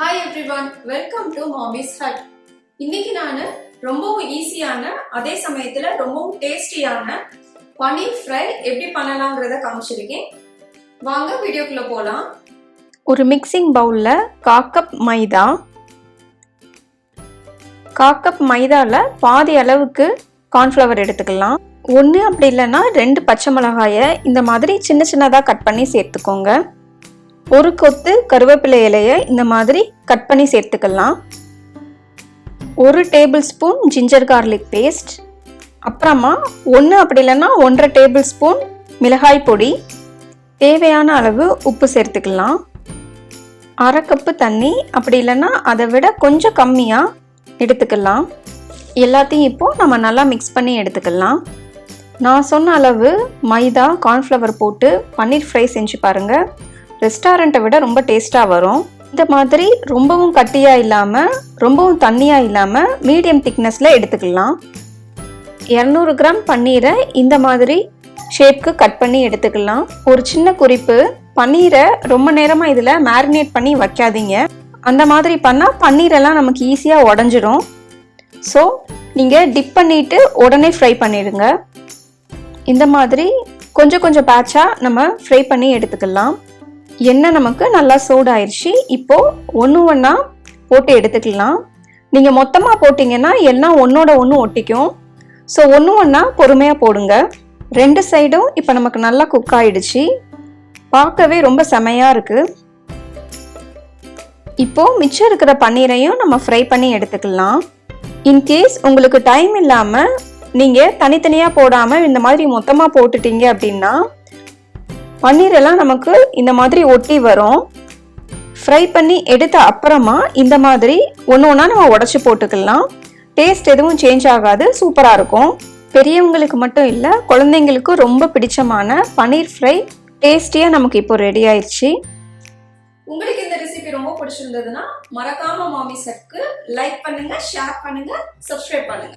Hi everyone, welcome to Mommy's Hut. இன்னைக்கு நான் ரொம்பவும் ஈஸியான அதே சமயத்துல ரொம்பவும் டேஸ்டியான பனீர் ஃப்ரை எப்படி பண்ணலாம்ங்கறத காமிச்சிருக்கேன். வாங்க வீடியோக்குள்ள போலாம். ஒரு மிக்சிங் பவுல்ல 1/4 கப் மைதா, 1/4 கப் மைதால பாதி அளவுக்கு கார்ன்ஃப்ளவர் எடுத்துக்கலாம். ஒன்று அப்படி இல்லைன்னா 2 பச்சை மிளகாயை இந்த மாதிரி சின்ன சின்னதாக கட் பண்ணி சேர்த்துக்கோங்க. ஒரு கொத்து கருவேப்பிலை இலையை இந்த மாதிரி கட் பண்ணி சேர்த்துக்கலாம். 1 table spoon ginger garlic paste, அப்புறமா 1 அப்படி இல்லைன்னா 1.5 டேபிள் ஸ்பூன் மிளகாய் பொடி, தேவையான அளவு உப்பு சேர்த்துக்கலாம். 1/2 கப்பு தண்ணி அப்படி இல்லைன்னா அதை விட கொஞ்சம் கம்மியாக எடுத்துக்கலாம். எல்லாத்தையும் இப்போது நம்ம நல்லா மிக்ஸ் பண்ணி எடுத்துக்கலாம். நான் சொன்ன அளவு மைதா கார்ன்ஃப்ளவர் போட்டு பன்னீர் ஃப்ரை செஞ்சு பாருங்கள். ரெஸ்டாரண்ட்டை விட ரொம்ப டேஸ்ட்டாக வரும். இந்த மாதிரி ரொம்பவும் கட்டியாக இல்லாமல் ரொம்பவும் தண்ணியாக இல்லாமல் மீடியம் திக்னஸில் எடுத்துக்கலாம். 200 கிராம் பன்னீரை இந்த மாதிரி ஷேப்க்கு கட் பண்ணி எடுத்துக்கலாம். ஒரு சின்ன குறிப்பு, பன்னீரை ரொம்ப நேரமாக இதில் மேரினேட் பண்ணி வைக்காதீங்க. அந்த மாதிரி பண்ணால் பன்னீரெல்லாம் நமக்கு ஈஸியாக உடஞ்சிரும். ஸோ நீங்கள் டிப் பண்ணிவிட்டு உடனே ஃப்ரை பண்ணிடுங்க. இந்த மாதிரி கொஞ்சம் கொஞ்சம் பேட்சாக நம்ம ஃப்ரை பண்ணி எடுத்துக்கலாம். எண்ணெய் நமக்கு நல்லா சூடாயிருச்சு. இப்போது ஒன்று ஒன்றா போட்டு எடுத்துக்கலாம். நீங்கள் மொத்தமாக போட்டிங்கன்னா எல்லாம் ஒன்றோட ஒன்று ஒட்டிக்கும். ஸோ ஒன்று ஒன்றா பொறுமையாக போடுங்க. 2 சைடும் இப்போ நமக்கு நல்லா குக் ஆகிடுச்சு. பார்க்கவே ரொம்ப செமையாக இருக்குது. இப்போது மிச்சம் இருக்கிற பன்னீரையும் நம்ம ஃப்ரை பண்ணி எடுத்துக்கலாம். இன்கேஸ் உங்களுக்கு டைம் இல்லாமல் நீங்கள் தனித்தனியாக போடாமல் இந்த மாதிரி மொத்தமாக போட்டுட்டீங்க அப்படின்னா பன்னீரெல்லாம் நமக்கு இந்த மாதிரி ஒட்டி வரும். ஃப்ரை பண்ணி எடுத்த அப்புறமா இந்த மாதிரி ஒன்று ஒன்றா நம்ம உடச்சி போட்டுக்கலாம். டேஸ்ட் எதுவும் சேஞ்ச் ஆகாது, சூப்பராக இருக்கும். பெரியவங்களுக்கு மட்டும் இல்லை, குழந்தைங்களுக்கும் ரொம்ப பிடிச்சமான பன்னீர் ஃப்ரை டேஸ்டியாக நமக்கு இப்போ ரெடி ஆயிடுச்சு. உங்களுக்கு இந்த ரெசிபி ரொம்ப பிடிச்சிருந்ததுன்னா மறக்காம மாமிஸ் ஹட்க்கு லைக் பண்ணுங்க, ஷேர் பண்ணுங்க, சப்ஸ்கிரைப் பண்ணுங்க.